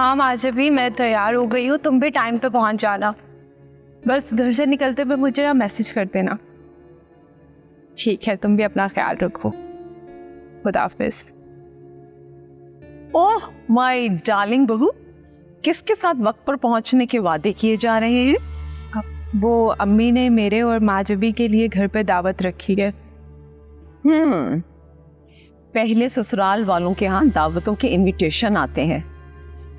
हाँ माधवी, मैं तैयार हो गई हूँ, तुम भी टाइम पे पहुंच जाना। बस घर से निकलते हुए मुझे ना मैसेज कर देना। ठीक है, तुम भी अपना ख्याल रखो। खुदा हाफिज। ओह माय डार्लिंग बहू, किसके साथ वक्त पर पहुंचने के वादे किए जा रहे हैं? वो अम्मी ने मेरे और माधवी के लिए घर पे दावत रखी है। पहले ससुराल वालों के यहाँ दावतों के इनविटेशन आते हैं,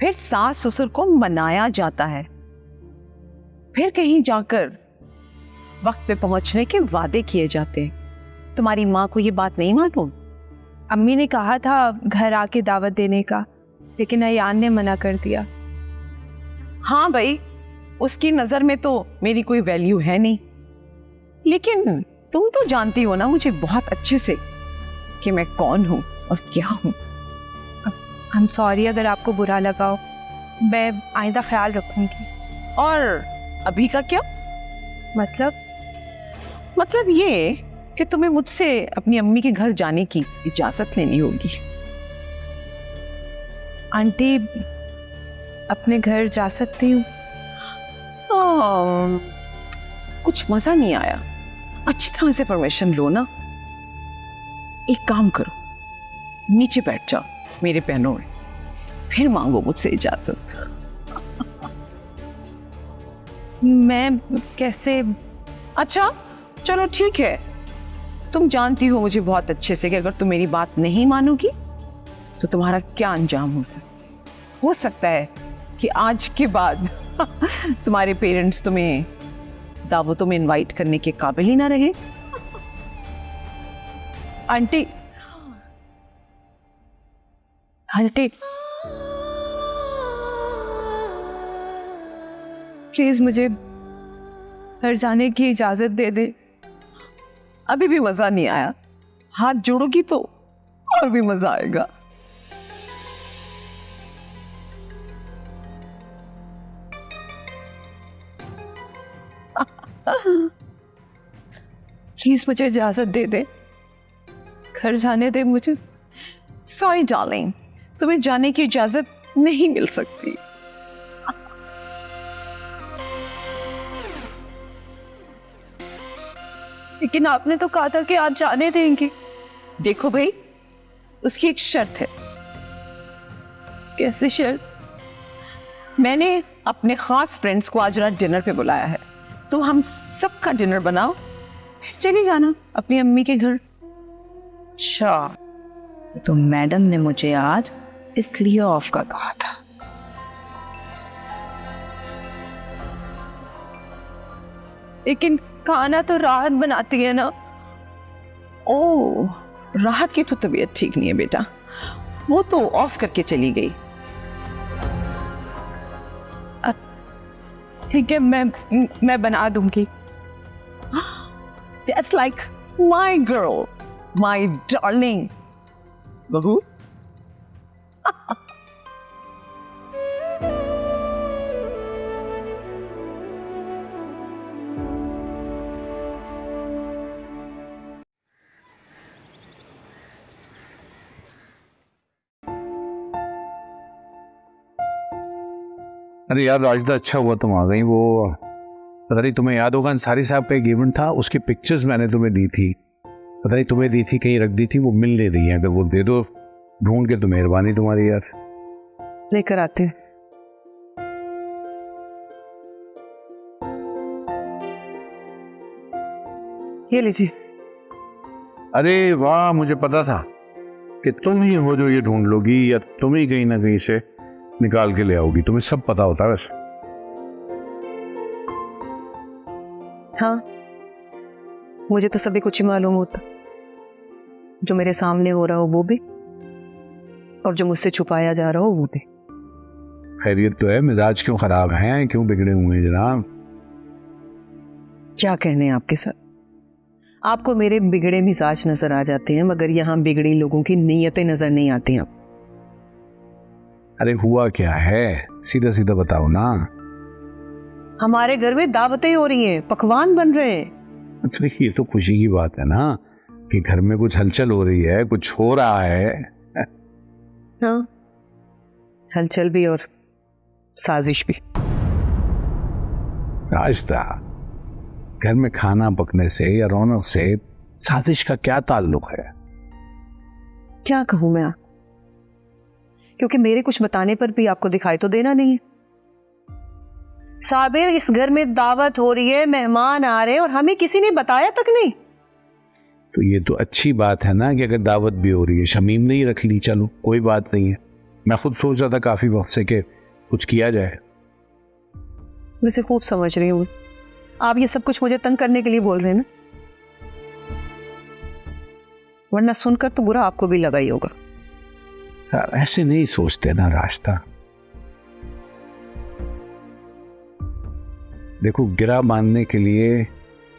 फिर सास ससुर को मनाया जाता है, फिर कहीं जाकर वक्त पे पहुंचने के वादे किए जाते हैं। तुम्हारी माँ को ये बात नहीं मालूम? अम्मी ने कहा था घर आके दावत देने का, लेकिन अयान ने मना कर दिया। हाँ भाई, उसकी नजर में तो मेरी कोई वैल्यू है नहीं, लेकिन तुम तो जानती हो ना मुझे बहुत अच्छे से कि मैं कौन हूं और क्या हूं। आई एम सॉरी अगर आपको बुरा लगा हो, मैं आइंदा ख्याल रखूंगी। और अभी का क्या मतलब ये कि तुम्हें मुझसे अपनी अम्मी के घर जाने की इजाजत लेनी होगी। आंटी, अपने घर जा सकती हूँ? कुछ मजा नहीं आया, अच्छी तरह से परमिशन लो ना। एक काम करो, नीचे बैठ जाओ मेरे पैरों में, फिर मांगो मुझसे इजाजत। मैं कैसे? अच्छा चलो ठीक है, तुम जानती हो मुझे बहुत अच्छे से कि अगर तुम मेरी बात नहीं मानोगी तो तुम्हारा क्या अंजाम हो सकता है कि आज के बाद तुम्हारे पेरेंट्स तुम्हें दावतों में इनवाइट करने के काबिल ही ना रहे। आंटी, प्लीज मुझे घर जाने की इजाजत दे दे। अभी भी मजा नहीं आया, हाथ जोड़ोगी तो और भी मजा आएगा। प्लीज मुझे इजाजत दे दे, घर जाने दे मुझे। सॉरी डार्लिंग, तुम्हें जाने की इजाजत नहीं मिल सकती। लेकिन आपने तो कहा था कि आप जाने देंगे। देखो भाई, उसकी एक शर्त है। कैसे शर्त? मैंने अपने खास फ्रेंड्स को आज रात डिनर पे बुलाया है, तो हम सबका डिनर बनाओ, फिर चली जाना अपनी अम्मी के घर। अच्छा, तो मैडम ने मुझे आज इसलिए ऑफ का कहा था। लेकिन खाना तो राहत बनाती है ना। ओह, राहत की तो तबीयत ठीक नहीं है बेटा, वो तो ऑफ करके चली गई। ठीक है, मैं बना दूंगी। That's like my girl, my darling बहू। अरे यार राजदा, अच्छा हुआ तुम आ गई। वो पता नहीं तुम्हें याद होगा, अंसारी साहब का एक इवेंट था, उसकी पिक्चर्स मैंने तुम्हें दी थी। पता नहीं तुम्हें दी थी कहीं रख दी थी, वो मिल नहीं रही है। अगर वो दे दो ढूंढ के तो मेहरबानी तुम्हारी यार। लेकर आते। ये लीजिए। अरे वाह, मुझे पता था कि तुम ही हो जो ये ढूंढ लोगी, या तुम ही कहीं ना कहीं से निकाल के ले आओगी। तुम्हें सब पता होता है वैसे। हाँ, मुझे तो सभी कुछ ही मालूम होता, जो मेरे सामने हो रहा हो वो भी, और जो मुझसे छुपाया जा रहा हो वो भी। खैरियत तो है? मिजाज क्यों खराब हैं, क्यों बिगड़े हुए हैं जनाब? क्या कहने हैं आपके साथ, आपको मेरे बिगड़े मिजाज नजर आ जाते हैं, मगर यहाँ बिगड़ी लोगों की नीयतें नजर नहीं आती हैं। अरे हुआ क्या है, सीधा सीधा बताओ ना। हमारे घर में दावतें हो रही हैं, पकवान बन रहे हैं। अच्छा, ये तो खुशी की बात है ना कि घर में कुछ हलचल हो रही है, कुछ हो रहा है। हाँ, हलचल भी और साजिश भी। राजदा, घर में खाना पकने से या रौनक से साजिश का क्या ताल्लुक है? क्या कहूं मैं, क्योंकि मेरे कुछ बताने पर भी आपको दिखाई तो देना नहीं है। साबिर, इस घर में दावत हो रही है, मेहमान आ रहे हैं और हमें किसी ने बताया तक नहीं। तो ये तो अच्छी बात है ना कि अगर दावत भी हो रही है, शमीम ने ही रख ली, चलो कोई बात नहीं है। मैं खुद सोच रहा था काफी वक्त से कि कुछ किया जाए। वैसे खूब समझ रही हूँ, आप ये सब कुछ मुझे तंग करने के लिए बोल रहे हैं ना, वरना सुनकर तो बुरा आपको भी लगा ही होगा। यार ऐसे नहीं सोचते ना रास्ता। देखो, गिरा बांधने के लिए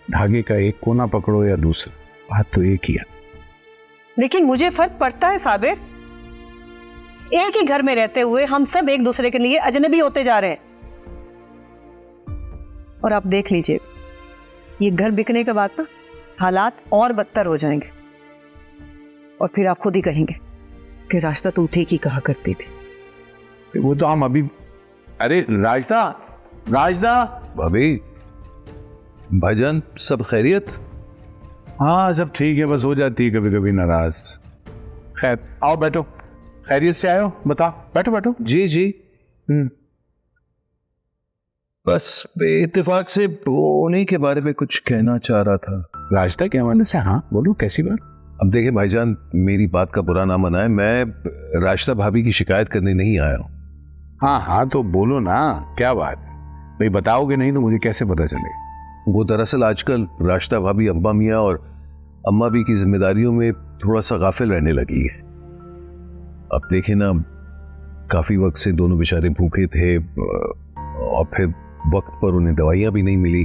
धागे का एक कोना पकड़ो या दूसरा, बात तो एक ही है। लेकिन मुझे फर्क पड़ता है साबिर, एक ही घर में रहते हुए हम सब एक दूसरे के लिए अजनबी होते जा रहे हैं। और आप देख लीजिए, ये घर बिकने के बाद ना हालात और बदतर हो जाएंगे और फिर आप खुद ही कहेंगे कि रास्ता तू ठीक ही कहा करती थी। वो तो हम अभी। अरे राजदा, राजदा। भाभी, भाईजान, सब खैरियत? हाँ सब ठीक है, बस हो जाती है कभी कभी नाराज। खैर आओ बैठो, खैरियत से आयो, बताओ, बैठो बैठो। जी जी। बस इत्तेफाक से उन्हीं के बारे में कुछ कहना चाह रहा था। राजदा के हवाले से? हाँ बोलो, कैसी बात? अब देखिए भाईजान, मेरी बात का बुरा ना मनाए, मैं राशिदा भाभी की शिकायत करने नहीं आया हूँ। हाँ हाँ तो बोलो ना, क्या बात भाई, बताओगे नहीं तो मुझे कैसे पता चलेगा? वो दरअसल आजकल राशिदा भाभी अब्बा मियाँ और अम्मा भी की जिम्मेदारियों में थोड़ा सा गाफिल रहने लगी है। अब देखे ना, काफी वक्त से दोनों बेचारे भूखे थे और फिर वक्त पर उन्हें दवाइयां भी नहीं मिली।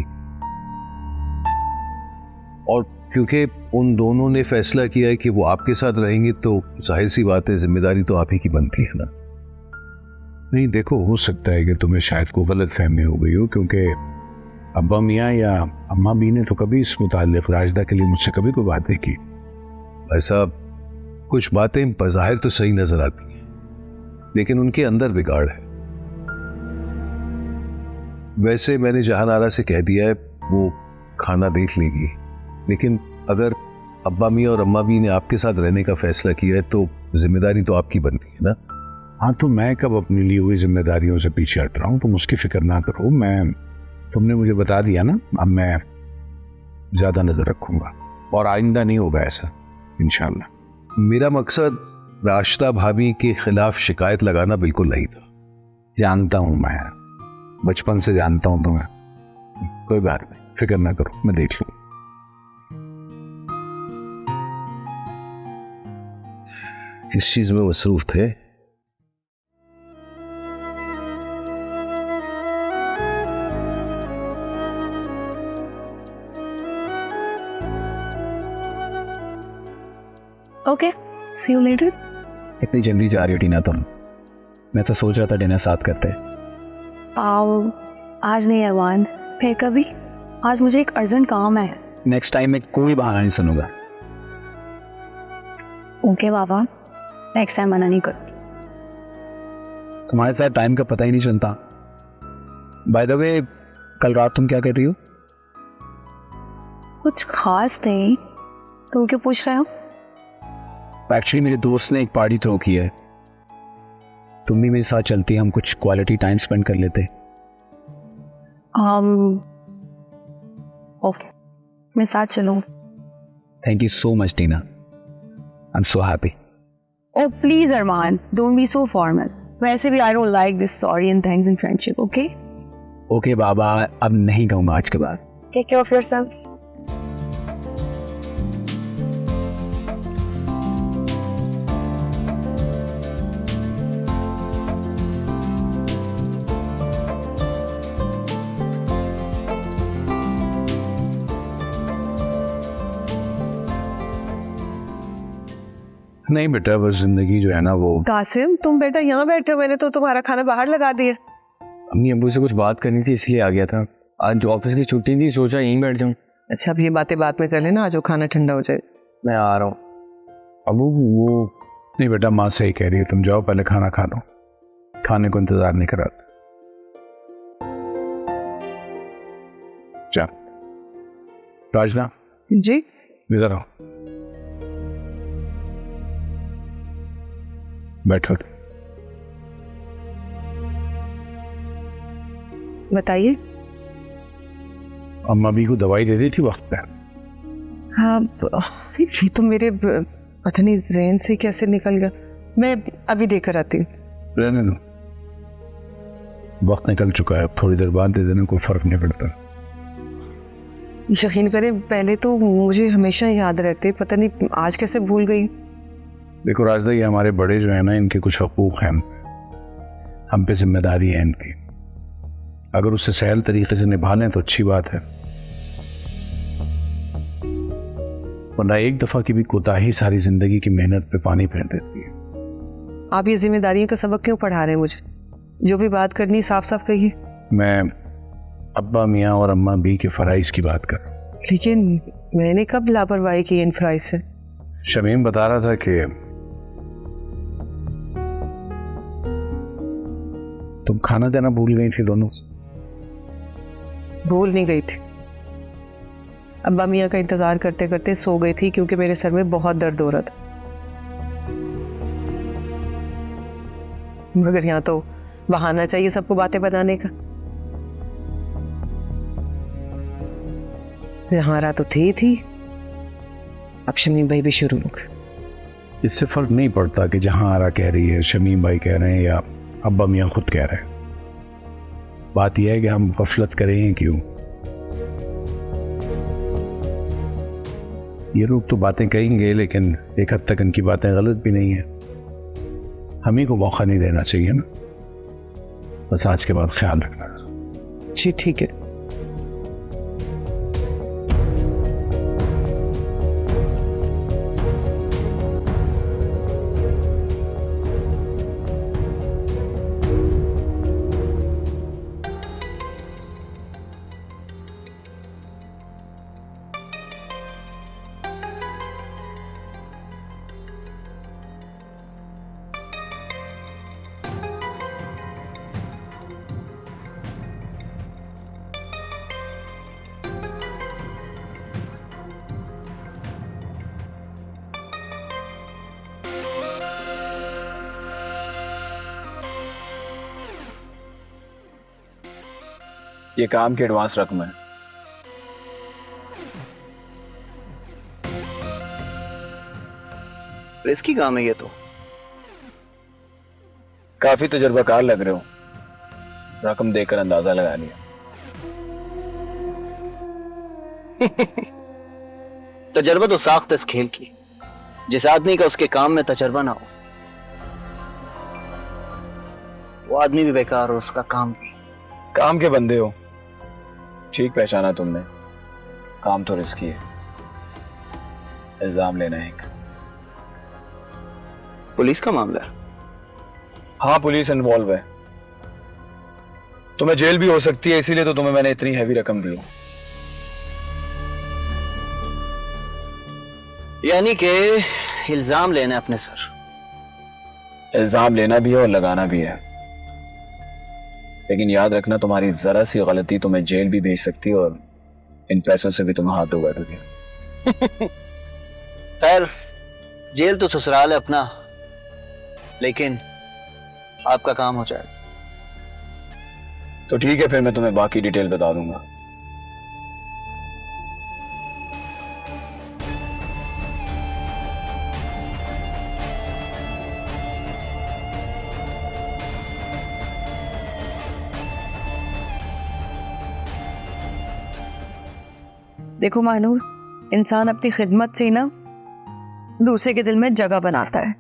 और क्योंकि उन दोनों ने फैसला किया है कि वो आपके साथ रहेंगे, तो जाहिर सी बात है जिम्मेदारी तो आप ही की बनती है ना। नहीं देखो, हो सकता है कि तुम्हें शायद कोई गलत फहमी हो गई हो, क्योंकि अब्बा मियाँ या अम्मा भी ने तो कभी इस मुताल्लिक राजदा के लिए मुझसे कभी कोई बात नहीं की। ऐसा कुछ बातें बज़ाहिर तो सही नजर आती हैं, लेकिन उनके अंदर बिगाड़ है। वैसे मैंने जहानारा से कह दिया है वो खाना देख लेगी, लेकिन अगर अब्बा मियाँ और अम्मा भी ने आपके साथ रहने का फैसला किया है तो जिम्मेदारी तो आपकी बनती है ना। हाँ तो मैं कब अपनी ली हुई जिम्मेदारियों से पीछे हट रहा हूँ? तुम उसकी फिक्र ना करो, तुमने मुझे बता दिया ना, अब मैं ज्यादा नजर रखूंगा और आइंदा नहीं होगा ऐसा इंशाल्लाह। मेरा मकसद राशिदा भाभी के खिलाफ शिकायत लगाना बिल्कुल नहीं था। जानता हूं, मैं बचपन से जानता हूं तुम्हें। कोई बात नहीं, फिक्र ना करो, मैं देख लूंगा। किस चीज में मसरूफ थे? Okay, see you later. इतनी जल्दी जा रही हो टीना तुम? मैं तो सोच रहा था डिनर साथ करते। आओ, आज नहीं अरमान, फिर कभी। आज मुझे एक अर्जेंट काम है। नेक्स्ट टाइम मैं कोई बहाना नहीं सुनूंगा। ओके बाबा, नेक्स्ट टाइम मना नहीं करूँ। तुम्हारे साथ टाइम का पता ही नहीं चलता। बाय द वे, कल रात तुम क्या कर रही हो? कुछ खास नहीं, तुम क्यों पूछ रहे हो? एक्चुअली मेरे दोस्त ने एक पार्टी थ्रो की है, तुम भी मेरे साथ चलती, हम कुछ क्वालिटी टाइम स्पेंड कर लेते। ओके, मैं साथ चलूँ। Thank you so much Tina, I am so happy. Oh please Arman, don't be so formal. वैसे भी I don't like this sorry and thanks in friendship, okay? Okay बाबा, अब नहीं कहूँगा आज के बाद। Take care of yourself. नहीं बेटा, बस जिंदगी जो है ना वो। कासिम, तुम बेटा यहाँ बैठे हो, मैंने तो तुम्हारा खाना बाहर लगा दिया। अम्मी अब्बू से कुछ बात करनी थी इसलिए आ गया था। आज ऑफिस की छुट्टी थी, सोचा यहीं बैठ जाऊं। अच्छा, अब ये बातें बात में कर लेना, आज वो खाना ठंडा हो जाए। मैं आ रहा हूँ। अबू वो नहीं बेटा, माँ सही कह रही है, तुम जाओ पहले खाना खा लो, खाने को इंतजार नहीं करा। राजना जी इधर आओ, बैठो। बताइए। अम्मा भी को दवाई दे दी थी वक्त पे? हाँ, ये तो मेरे पता नहीं ज़हन से कैसे निकल गया। मैं अभी देकर आती हूँ। रहने दो, वक्त निकल चुका है, अब थोड़ी देर बाद दे देना, कोई फर्क नहीं पड़ता। यकीन करें, पहले तो मुझे हमेशा याद रहते, पता नहीं आज कैसे भूल गई। देखो राजदा, ये हमारे बड़े जो है ना, इनके कुछ हकूक़ हैं, हम पे जिम्मेदारी है इनकी। अगर उसे सहल तरीके से निभा लें तो अच्छी बात है, वरना एक दफ़ा की भी कोताही सारी ज़िंदगी की मेहनत पे पानी फेर देती है। आप ये जिम्मेदारियों का सबक क्यों पढ़ा रहे हैं मुझे? जो भी बात करनी साफ साफ कहिए। मैं अब्बा मियाँ और अम्मा बी के फ़राइज़ की बात कर रहा हूँ। लेकिन मैंने कब लापरवाही की इन फ़राइज़ से? शमीम बता रहा था कि तुम खाना देना भूल गई थी दोनों। भूल नहीं गई थी, अब्बा मियाँ का इंतजार करते करते सो गई थी क्योंकि मेरे सर में बहुत दर्द हो रहा था। मगर यहाँ तो बहाना चाहिए सबको बातें बनाने का। जहां तो थी, अब शमीम भाई भी शुरू हो गए। इससे फर्क नहीं पड़ता कि जहां आरा कह रही है, शमीम भाई कह रहे हैं या अब्बा मियाँ खुद कह रहे हैं। बात यह है कि हम गफलत करें क्यों। ये लोग तो बातें कहेंगे, लेकिन एक हद तक इनकी बातें गलत भी नहीं है। हम ही को मौका नहीं देना चाहिए ना। बस आज के बाद ख्याल रखना। जी ठीक है। ये काम की एडवांस रकम है। रिस्की काम है ये तो। काफी तजुर्बाकार लग रहे हो, रकम देकर अंदाजा लगा लिया। तजर्बा तो साख्त है इस खेल की। जिस आदमी का उसके काम में तजर्बा ना हो, वो आदमी भी बेकार और उसका काम भी। काम के बंदे हो, ठीक पहचाना तुमने। काम तो रिस्की है, इल्जाम लेना है। एक पुलिस का मामला है। हाँ, पुलिस इन्वॉल्व है। तुम्हें जेल भी हो सकती है, इसीलिए तो तुम्हें मैंने इतनी हैवी रकम दी। यानी कि इल्जाम लेना है अपने सर। इल्जाम लेना भी है और लगाना भी है, लेकिन याद रखना तुम्हारी जरा सी गलती तुम्हें जेल भी भेज सकती है और इन पैसों से भी तुम हाथ धो बैठोगे। खैर, जेल तो ससुराल है अपना, लेकिन आपका काम हो जाएगा। तो ठीक है, फिर मैं तुम्हें बाकी डिटेल बता दूंगा। देखो मानूर, इंसान अपनी खिदमत से ना दूसरे के दिल में जगह बनाता है।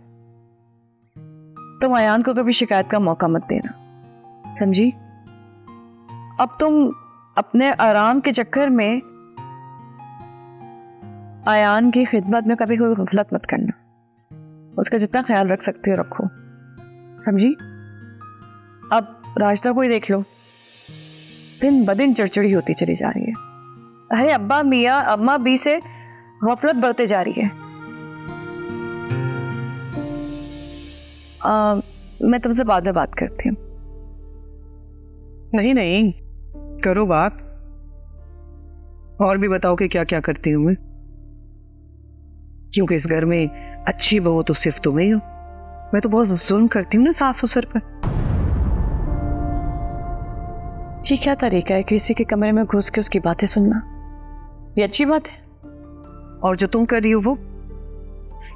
तुम अयान को कभी शिकायत का मौका मत देना, समझी? अब तुम अपने आराम के चक्कर में अयान की खिदमत में कभी कोई गफलत मत करना। उसका जितना ख्याल रख सकते हो रखो, समझी? अब राजदा को ही देख लो, दिन ब दिन चिड़चिड़ी होती चली जा रही है। अरे अब्बा मियाँ अम्मा बी से गफलत बढ़ते जा रही है। मैं तुमसे बाद में बात करती हूँ। नहीं नहीं, करो बात। और भी बताओ कि क्या क्या करती हूँ मैं, क्योंकि इस घर में अच्छी बहू तो सिर्फ तुम ही हो। मैं तो बहुत जुल्म करती हूँ ना सास ससुर पर। ये क्या तरीका है किसी के कमरे में घुस के उसकी बातें सुनना? ये अच्छी बात है? और जो तुम कर रही हो वो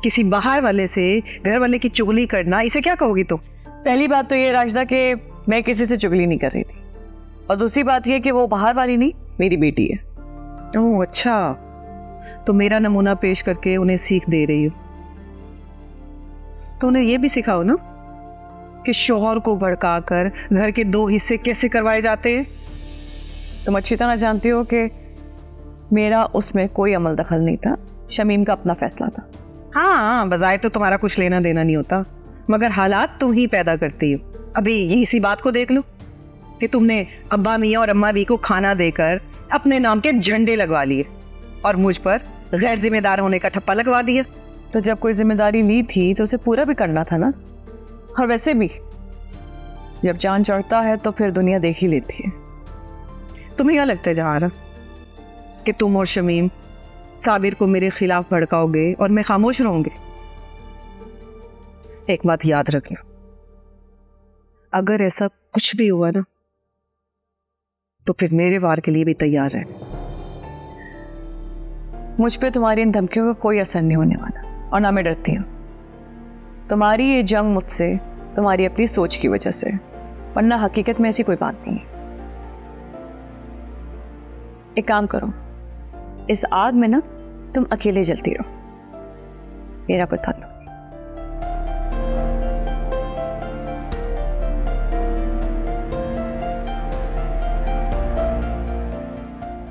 किसी बाहर वाले से घर वाले की चुगली करना, इसे क्या कहोगी तुम? पहली बात तो ये राजदा कि मैं किसी से चुगली नहीं कर रही थी, और दूसरी बात ये कि वो बाहर वाली नहीं, मेरी बेटी है। ओह अच्छा, तो मेरा नमूना पेश करके उन्हें सीख दे रही हो। तो उन्हें यह भी सिखाओ ना कि शौहर को भड़काकर घर के 2 हिस्से कैसे करवाए जाते हैं। तुम अच्छी तरह जानती हो कि मेरा उसमें कोई अमल दखल नहीं था, शमीम का अपना फैसला था। हाँ, बजाय तो तुम्हारा कुछ लेना देना नहीं होता, मगर हालात तुम ही पैदा करती हो। अभी ये इसी बात को देख लो कि तुमने अब्बा मियाँ और अम्मा भी को खाना देकर अपने नाम के झंडे लगवा लिए और मुझ पर गैर जिम्मेदार होने का ठप्पा लगवा दिया। तो जब कोई जिम्मेदारी ली थी तो उसे पूरा भी करना था ना। और वैसे भी जब जान चढ़ता है तो फिर दुनिया देख ही लेती है। तुम्हें क्या लगता है जहारा कि तुम और शमीम साबिर को मेरे खिलाफ भड़काओगे और मैं खामोश रहूंगी? एक बात याद रखना, अगर ऐसा कुछ भी हुआ ना तो फिर मेरे वार के लिए भी तैयार रहना। मुझ पे तुम्हारी इन धमकियों का कोई असर नहीं होने वाला, और ना मैं डरती हूँ। तुम्हारी ये जंग मुझसे तुम्हारी अपनी सोच की वजह से, वरना हकीकत में ऐसी कोई बात नहीं है। एक काम करो, इस आग में ना तुम अकेले जलती रहो, मेरा कोई ताल्लुक नहीं।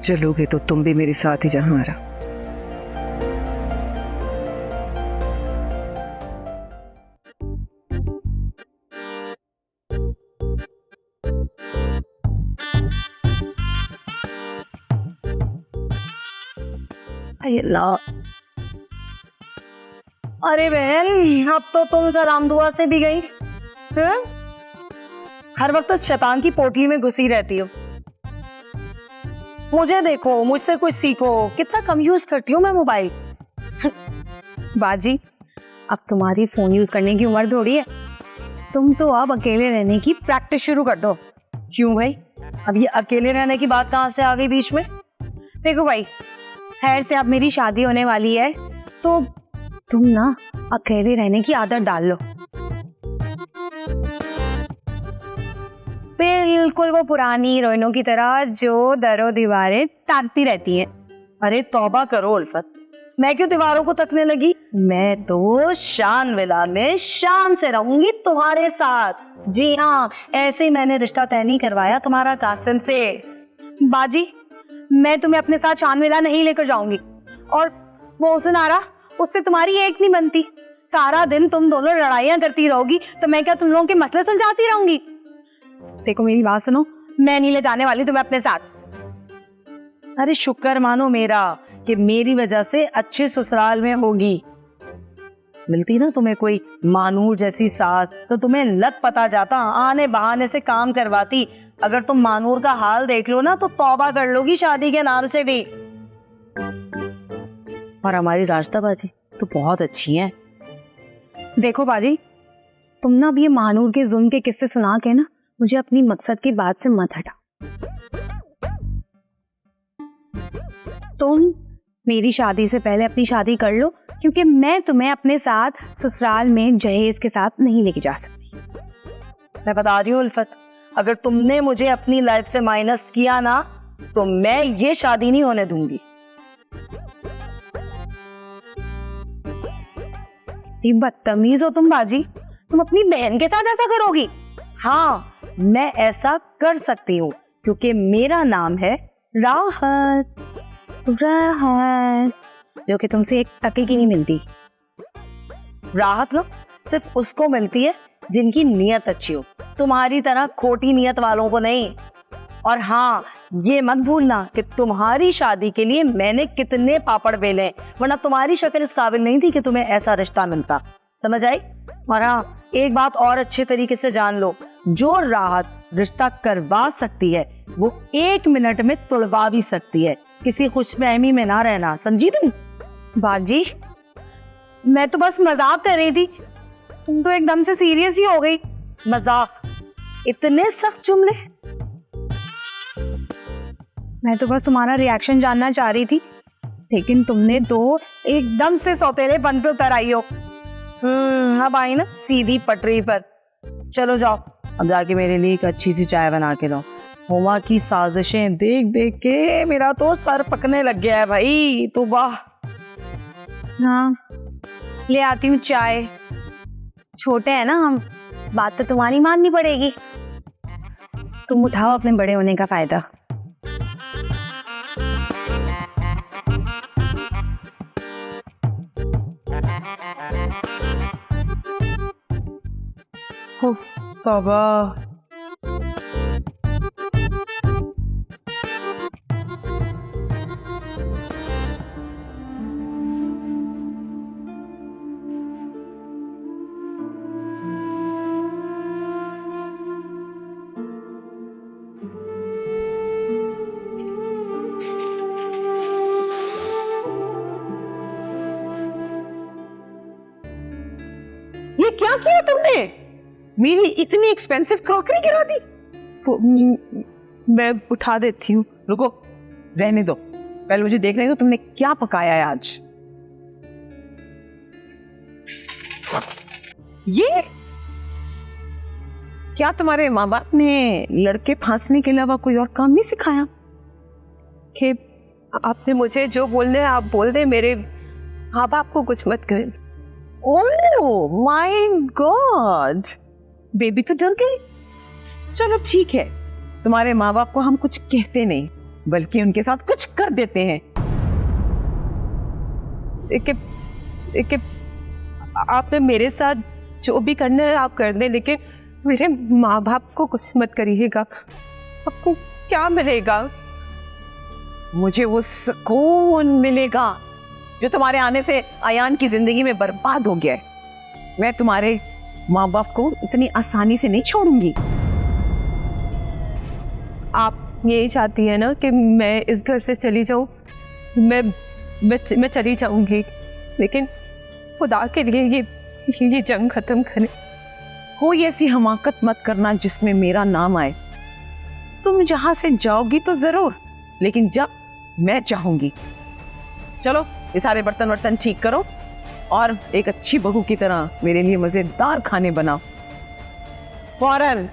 चलोगे तो तुम भी मेरे साथ ही जहारा। अरे बहन, अब तो तुम सलाम दुआ से भी गई। हर वक्त शैतान की पोटली में घुसी रहती हो। मुझे देखो, मुझसे कुछ सीखो। कितना कम यूज करती हूँ मैं मोबाइल। बाजी, अब तुम्हारी फोन यूज करने की उम्र थोड़ी है। तुम तो अब अकेले रहने की प्रैक्टिस शुरू कर दो। क्यों भाई, अब ये अकेले रहने की बात कहाँ से आ गई बीच में? देखो भाई, खैर से अब मेरी शादी होने वाली है, तो तुम ना अकेले रहने की आदत डाल लो। बिल्कुल वो पुरानी हीरोइनों की तरह जो दरो दीवारें ताकती रहती हैं। अरे तौबा करो उल्फत, मैं क्यों दीवारों को तकने लगी? मैं तो शान विला में शान से रहूंगी तुम्हारे साथ। जी हाँ, ऐसे ही मैंने रिश्ता तय नहीं करवाया तुम्हारा कासिम से। बाजी, मैं तुम्हें अपने साथ शान विला नहीं लेकर जाऊंगी, और वो सुनारा, उससे तुम्हारी एक नहीं बनती। सारा दिन तुम दोनों लड़ाइयां करती रहोगी, तो मैं क्या तुम लोगों के मसले सुलझाती रहूंगी? देखो मेरी बात सुनो, मैं नहीं ले जाने वाली तुम्हें अपने साथ। अरे शुक्र मानो मेरा कि मेरी वजह से अच्छे ससुराल में होगी। मिलती ना तुम्हें कोई मानूर जैसी सास, तो तुम्हें लग पता जाता, आने बहाने से काम करवाती। अगर तुम मानूर का हाल देख लो ना तो तौबा कर लोगी शादी के नाम से भी। और हमारी रास्ता बाजी तो बहुत अच्छी है। देखो बाजी, तुम ना अब ये मानूर के जुल्म के किस्से सुना के ना मुझे अपनी मकसद की बात से मत हटा। तुम मेरी शादी से पहले अपनी शादी कर लो, क्योंकि मैं तुम्हें अपने साथ ससुराल में जहेज के साथ नहीं लेके जा सकती। मैं बता रही हूँ उल्फत, अगर तुमने मुझे अपनी लाइफ से माइनस किया ना तो मैं ये शादी नहीं होने दूंगी। कितनी बदतमीज हो तुम बाजी, तुम अपनी बहन के साथ ऐसा करोगी? हाँ, मैं ऐसा कर सकती हूँ क्योंकि मेरा नाम है राहत। राहत जो कि तुमसे एक टके की नहीं मिलती। राहत ना सिर्फ उसको मिलती है जिनकी नीयत अच्छी हो, तुम्हारी तरह खोटी नीयत वालों को नहीं। और हाँ, ये मत भूलना कि तुम्हारी शादी के लिए मैंने कितने पापड़ बेले, वरना तुम्हारी शक्ल इस काबिल नहीं थी कि तुम्हें ऐसा रिश्ता मिलता। समझ आई? और हाँ, एक बात और अच्छे तरीके से जान लो, जो राहत रिश्ता करवा सकती है वो 1 मिनट में तुड़वा भी सकती है। किसी खुशफहमी में ना रहना, समझी तुम? बाजी, मैं तो बस मजाक कर रही थी, तुम तो एकदम से सीरियस ही हो गई। मजाक? इतने सख्त जुमले? मैं तो बस तुम्हारा रिएक्शन जानना चाह रही थी, लेकिन तुमने तो एकदम से सौतेलेपन पे उतर आई हो। अब आई ना सीधी पटरी पर। चलो जाओ, अब जाके मेरे लिए एक अच्छी सी चाय बना के लाओ। हुमा की साजिशें देख देख के मेरा तो सर पकने लग गया है भाई। तो वाह। हाँ, ले आती हूँ चाय। छोटे हैं ना हम, बात तो तुम्हारी माननी पड़ेगी। तुम उठाओ अपने बड़े होने का फायदा। उफ, बाबा। ये क्या किया तुमने? मेरी इतनी एक्सपेंसिव क्रॉकरी गिरा दी। मैं उठा देती हूँ। रुको, रहने दो, पहले मुझे देखने दो तुमने क्या पकाया है आज। ये क्या तुम्हारे माँ बाप ने लड़के फांसने के अलावा कोई और काम नहीं सिखाया? कि आपने मुझे जो बोलने हैं आप बोल दें, मेरे माँ बाप को कुछ मत करें। ओह माय गॉड, बेबी तो डर गई। चलो ठीक है, तुम्हारे माँ बाप को हम कुछ कहते नहीं, बल्कि उनके साथ कुछ कर देते हैं। आपने मेरे साथ जो भी करना है आप कर दें, लेकिन मेरे माँ बाप को कुछ मत करिएगा। आपको क्या मिलेगा? मुझे वो सुकून मिलेगा जो तुम्हारे आने से आयान की जिंदगी में बर्बाद हो गया है। मैं तुम्हारे माँ बाप को इतनी आसानी से नहीं छोड़ूंगी। आप यही चाहती है ना कि मैं इस घर से चली जाऊं? मैं चली जाऊंगी, लेकिन खुदा के लिए ये जंग खत्म करें। कोई ऐसी हमाकत मत करना जिसमें मेरा नाम आए। तुम जहां से जाओगी तो जरूर, लेकिन जब मैं चाहूंगी। चलो ये सारे बर्तन वर्तन ठीक करो और एक अच्छी बहू की तरह मेरे लिए मजेदार खाने बनाओ फौरन।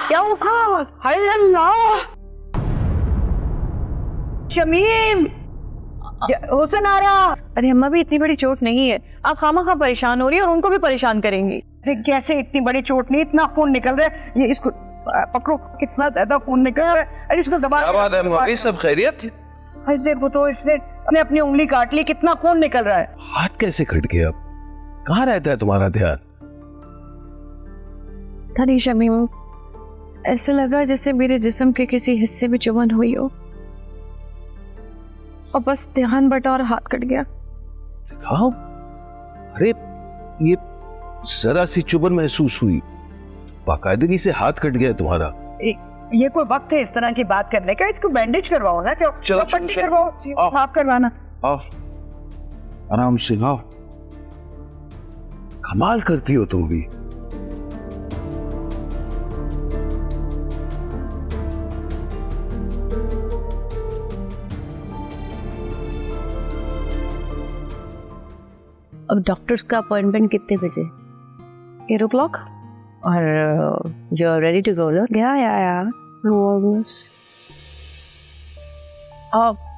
क्या हुआ? हाय अल्लाह, शमीम, हुसन आ रहा। अरे अम्मा भी इतनी बड़ी चोट नहीं है, आप खामखा परेशान हो रही है और उनको भी परेशान करेंगी। अरे कैसे इतनी बड़ी चोट नहीं, इतना खून निकल रहा है। ये इसको पकड़ो, कितना ज्यादा खून निकल रहा है। अरे इसको दबा। क्या बात है मम्मी, सब खैरियत? अरे देखो तो, इसने अपनी उंगली काट ली, कितना खून निकल रहा है। हाथ कैसे कट गया? कहाँ रहता है तुम्हारा ध्यान? धनी शमीम, ऐसा लगा जैसे मेरे जिस्म के किसी हिस्से में चुभन हुई हो और बस ध्यान बटा और हाथ कट गया। दिखाओ। अरे ये जरा सी चुभन महसूस हुई, बाकायदगी से हाथ कट गया तुम्हारा। ये कोई वक्त है इस तरह की बात करने का? इसको बैंडेज करवाओ ना। चलो पट्टी करवाओ, साफ करवाना। आओ आराम से आओ। कमाल करती हो तुम भी। अब डॉक्टर्स का अपॉइंटमेंट कितने बजे? 8 o'clock? और you are ready to go? या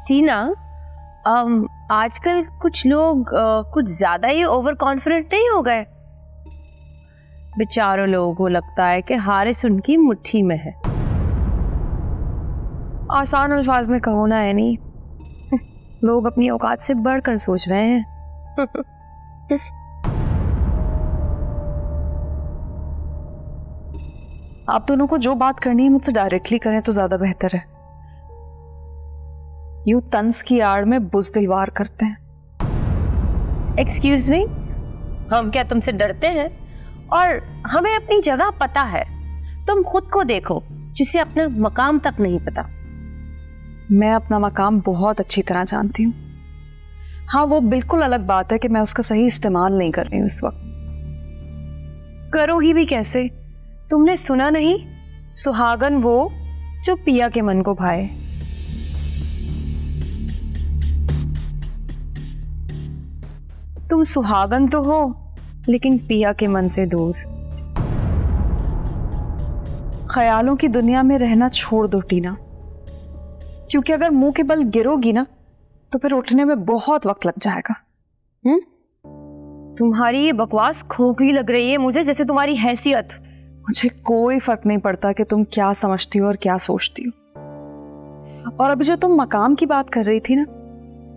टीना, आजकल कुछ लोग कुछ ज्यादा ही ओवर कॉन्फिडेंट नहीं हो गए? बेचारों लोगों को लगता है कि हारिस उनकी मुट्ठी में है। आसान अल्फाज में कहो ना है नहीं, लोग अपनी औकात से बढ़कर सोच रहे हैं। आप दोनों को जो बात करनी है मुझसे डायरेक्टली करें तो ज्यादा बेहतर है। यूं तंज की आड़ में बुज़दिल वार करते हैं। एक्सक्यूज मी, हम क्या तुमसे डरते हैं? और हमें अपनी जगह पता है। तुम खुद को देखो जिसे अपना मकाम तक नहीं पता। मैं अपना मकाम बहुत अच्छी तरह जानती हूँ। हाँ, वो बिल्कुल अलग बात है कि मैं उसका सही इस्तेमाल नहीं कर रही हूँ इस वक्त। करोगी भी कैसे? तुमने सुना नहीं, सुहागन वो जो पिया के मन को भाए। तुम सुहागन तो हो लेकिन पिया के मन से दूर। ख्यालों की दुनिया में रहना छोड़ दो टीना, क्योंकि अगर मुंह के बल गिरोगी ना तो फिर उठने में बहुत वक्त लग जाएगा। तुम्हारी ये बकवास खोखली लग रही है मुझे, जैसे तुम्हारी हैसियत। मुझे कोई फर्क नहीं पड़ता कि तुम क्या समझती हो और क्या सोचती हो। और अभी जो तुम मकाम की बात कर रही थी ना,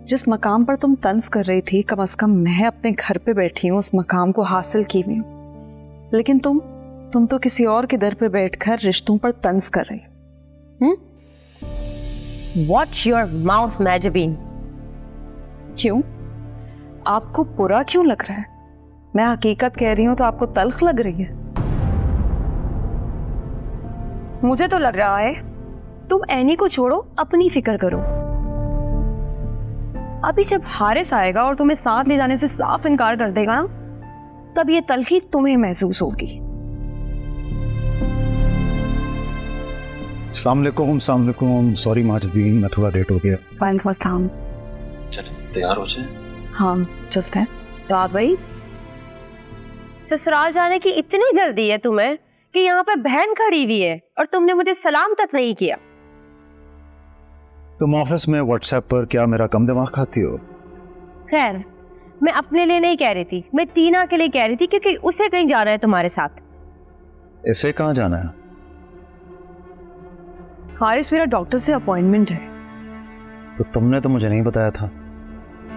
जिस मकाम पर तुम तंज कर रही थी, कम से कम मैं अपने घर पे बैठी हूँ उस मकाम को हासिल की हुई हूँ। लेकिन तुम तो किसी और के दर पे बैठकर रिश्तों पर तंज कर रही हो। Watch your mouth, मैजबीन। क्यों? आपको बुरा क्यों लग रहा है? मैं हकीकत कह रही हूं तो आपको तल्ख लग रही है? मुझे तो लग रहा है तुम एनी को छोड़ो, अपनी फिक्र करो। अभी जब हारिस आएगा और तुम्हें साथ ले जाने से साफ इनकार कर देगा ना, तब ये तलखी तुम्हें महसूस होगी। अस्सलाम वालेकुम। सॉरी माजबीन, मैं थोड़ा लेट हो गया। वालेकुम अस्सलाम। चलो तैयार हो जाए। हाँ चलते हैं। जा भाई, ससुराल जाने की इतनी जल्दी है तुम्हें कि यहाँ पे बहन खड़ी हुई है और तुमने मुझे सलाम तक नहीं किया। तुम ऑफिस में व्हाट्सएप पर क्या मेरा कम दिमाग खाती हो? खैर, मैं अपने लिए नहीं कह रही थी, मैं टीना के लिए कह रही थी, क्योंकि उसे कहीं जाना है तुम्हारे साथ। इसे कहाँ जाना है? हारिस, मेरा डॉक्टर से अपॉइंटमेंट है। तो तुमने तो मुझे नहीं बताया था।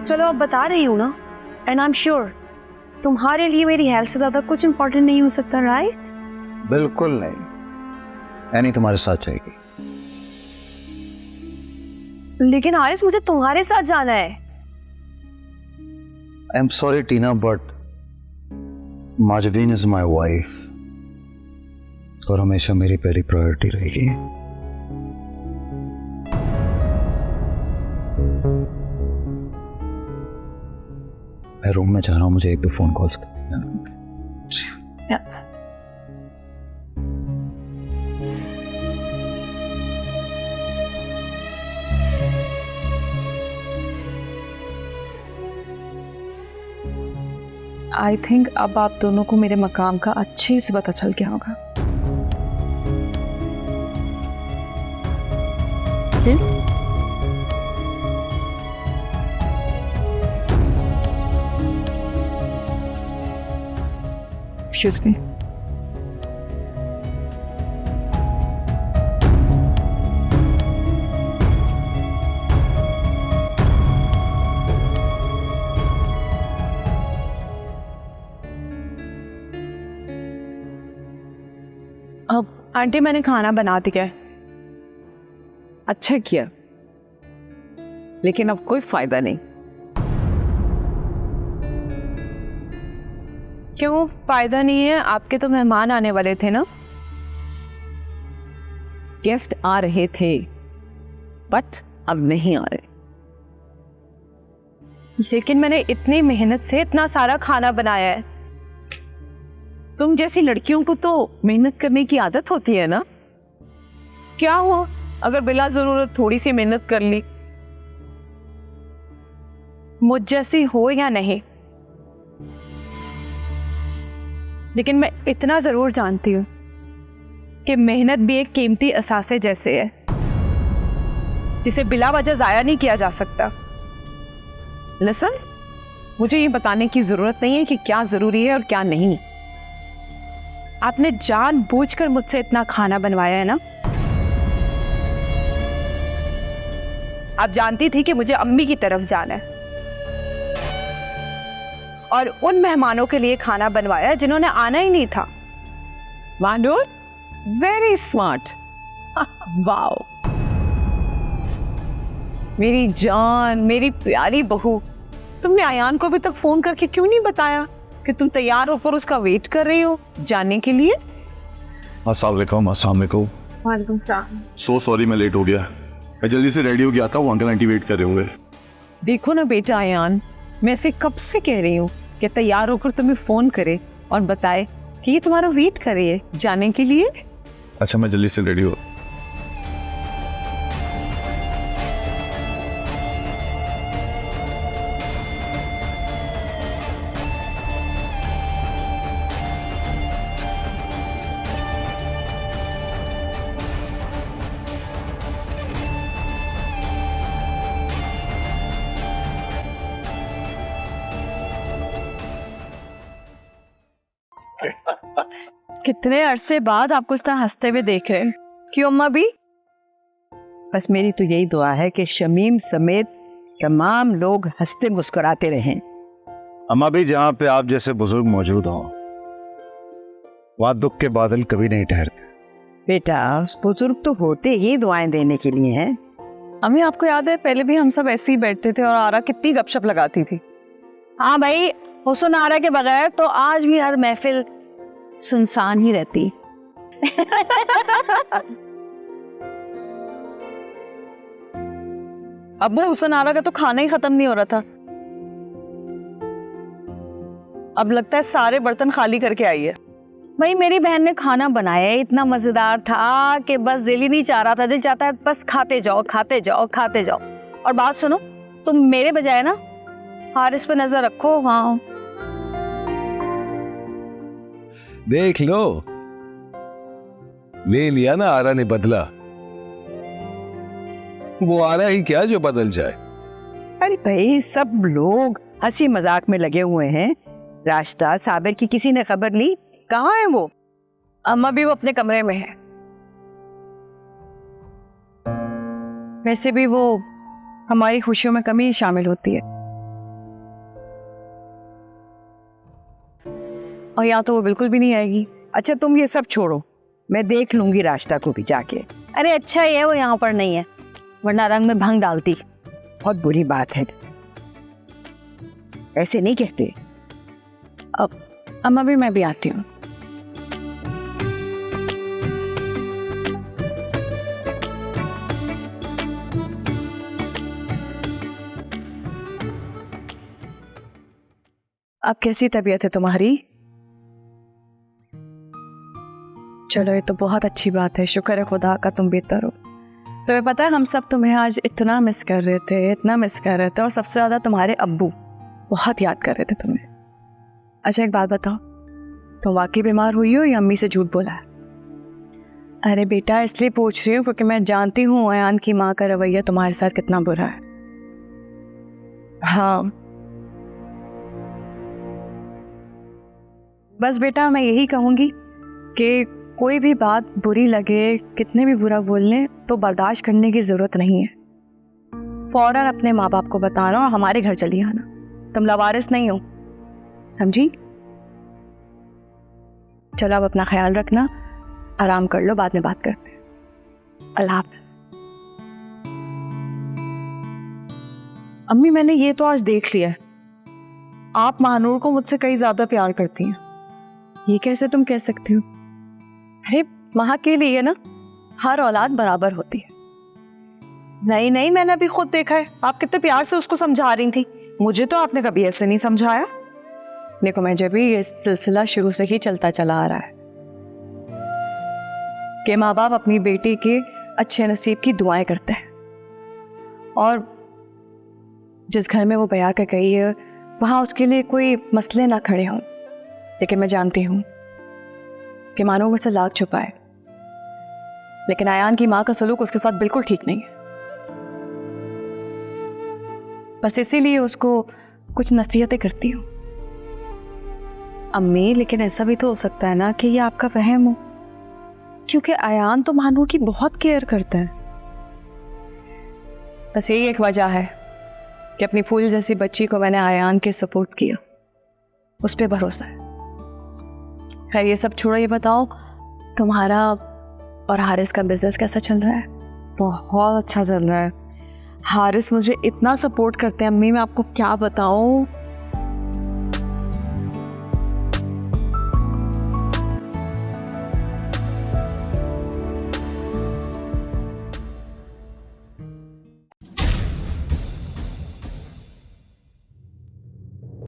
चलो अब बता रही हूँ ना, एंड आई एम श्योर तुम्हारे लिए मेरी हेल्थ से ज्यादा कुछ इंपॉर्टेंट नहीं हो सकता, राइट? बिल्कुल नहीं। एनी तुम्हारे साथ जाएगी। लेकिन हारिस, मुझे तुम्हारे साथ जाना है। I am sorry Tina, but Mahjabeen is my wife और हमेशा मेरी पहली प्रायोरिटी रहेगी। मैं रूम में जा रहा हूँ, मुझे 1-2 फोन कॉल्स करनी है। आई थिंक अब आप दोनों को मेरे मकाम का अच्छे से पता चल गया होगा। Excuse me. अब आंटी, मैंने खाना बना दिया है। अच्छा किया, लेकिन अब कोई फायदा नहीं। क्यों फायदा नहीं है? आपके तो मेहमान आने वाले थे ना। गेस्ट आ रहे थे, बट अब नहीं आ रहे। लेकिन मैंने इतनी मेहनत से इतना सारा खाना बनाया है। तुम जैसी लड़कियों को तो मेहनत करने की आदत होती है ना। क्या हुआ अगर बिला जरूरत थोड़ी सी मेहनत कर ली? मुझ जैसी हो या नहीं, लेकिन मैं इतना जरूर जानती हूँ कि मेहनत भी एक कीमती असासे जैसे है, जिसे बिला वजह जाया नहीं किया जा सकता। लिसन, मुझे ये बताने की जरूरत नहीं है कि क्या जरूरी है और क्या नहीं। आपने जानबूझकर मुझसे इतना खाना बनवाया है ना। आप जानती थी कि मुझे अम्मी की तरफ जाना है और उन मेहमानों के लिए खाना बनवाया जिन्होंने आना ही नहीं था। Manur, very smart. वाओ, मेरी जान, मेरी प्यारी बहू, तुमने आयान को अभी तक फोन करके क्यों नहीं बताया कि तुम तैयार होकर उसका वेट कर रही हो जाने के लिए? अस्सलाम वालेकुम। वालेकुम सलाम। सो सॉरी मैं लेट हो गया। मैं जल्दी से रेडी हो गया था, वो अंकल आंटी वेट कर रहे होंगे। देखो ना बेटा आयान, मैं इसे कब से कह रही हूँ कि तैयार होकर तुम्हें फोन करे और बताए कि ये तुम्हारा वेट कर रही है जाने के लिए। अच्छा मैं जल्दी से रेडी हो। कितने अरसे बाद आपको इस तरह हंसते हुए देख रहे हैं। क्यों अम्मा भी? बस मेरी तो यही दुआ है कि शमीम समेत तमाम लोग हंसते मुस्कुराते रहें। अम्मा भी, जहाँ पे आप जैसे बुजुर्ग मौजूद हों वहाँ दुख के बादल कभी नहीं ठहरते। बेटा, बुजुर्ग तो होते ही दुआएं देने के लिए हैं। अम्मी, आपको याद है पहले भी हम सब ऐसे ही बैठते थे और आरा कितनी गपशप लगाती थी। हाँ भाई, हुस्न आरा के बगैर तो आज भी हर महफिल सुनसान ही रहती। अब वो हुस्न आरा का तो खाना ही खत्म नहीं हो रहा था। अब लगता है सारे बर्तन खाली करके आई है। भाई मेरी बहन ने खाना बनाया इतना मजेदार था कि बस दिल ही नहीं चाह रहा था। दिल चाहता है बस खाते जाओ खाते जाओ खाते जाओ। और बात सुनो, तुम मेरे बजाय ना हारिस पे नजर रखो। हाँ देख लो, ले लिया ना आरा ने बदला। वो आरा ही क्या जो बदल जाए। अरे भाई, सब लोग हंसी मजाक में लगे हुए हैं। रास्ता साबिर की किसी ने खबर ली? कहाँ है वो? अम्मा भी वो अपने कमरे में है। वैसे भी वो हमारी खुशियों में कमी शामिल होती है और यहाँ तो वो बिल्कुल भी नहीं आएगी। अच्छा तुम ये सब छोड़ो, मैं देख लूंगी रास्ता को भी जाके। अरे अच्छा ही है वो यहाँ पर नहीं है, वरना रंग में भंग डालती। बहुत बुरी बात है, ऐसे नहीं कहते। अब अम्मा भी, मैं भी आती हूँ। अब कैसी तबीयत है तुम्हारी? चलो ये तो बहुत अच्छी बात है, शुक्र है खुदा का तुम बेहतर हो। तुम्हें पता है हम सब तुम्हें आज इतना मिस कर रहे थे, इतना मिस कर रहे थे, और सबसे ज़्यादा तुम्हारे अब्बू बहुत याद कर रहे थे तुम्हें। अच्छा एक बात बताओ, तुम वाकई बीमार हुई हो या अम्मी से झूठ बोला है? अरे बेटा इसलिए पूछ रही हूँ क्योंकि मैं जानती हूँ अयान की माँ का रवैया तुम्हारे साथ कितना बुरा है। हाँ बस बेटा मैं यही कहूँगी कि कोई भी बात बुरी लगे, कितने भी बुरा बोलने, तो बर्दाश्त करने की ज़रूरत नहीं है। फ़ौरन अपने माँ बाप को बताना और हमारे घर चली आना। तुम लवारिस नहीं हो, समझी? चलो अब अपना ख्याल रखना, आराम कर लो, बाद में बात करते हैं। अल्लाह हाफ़िज़। अम्मी मैंने ये तो आज देख लिया, आप महानूर को मुझसे कहीं ज़्यादा प्यार करती हैं। ये कैसे तुम कह सकती हो? अरे माँ के लिए ना हर औलाद बराबर होती है। नहीं नहीं, मैंने अभी खुद देखा है आप कितने प्यार से उसको समझा रही थी। मुझे तो आपने कभी ऐसे नहीं समझाया। देखो मैं जब भी ये सिलसिला शुरू से ही चलता चला आ रहा है कि माँ बाप अपनी बेटी के अच्छे नसीब की दुआएं करते हैं, और जिस घर में वो बया के गई है वहाँ उसके लिए कोई मसले ना खड़े हों। लेकिन मैं जानती हूँ कि मानो मुझसे लाख छुपाए, लेकिन आयान की माँ का सलूक उसके साथ बिल्कुल ठीक नहीं है। बस इसीलिए उसको कुछ नसीहतें करती हूँ। अम्मी, लेकिन ऐसा भी तो हो सकता है ना कि ये आपका वहम हो, क्योंकि अयान तो मानू की बहुत केयर करता है। बस यही एक वजह है कि अपनी फूल जैसी बच्ची को मैंने अयान के सपोर्ट किया, उस पर भरोसा है। खैर ये सब छोड़ो, ये बताओ तुम्हारा और हारिस का बिजनेस कैसा चल रहा है? बहुत अच्छा चल रहा है। हारिस मुझे इतना सपोर्ट करते हैं अम्मी, मैं आपको क्या बताऊं।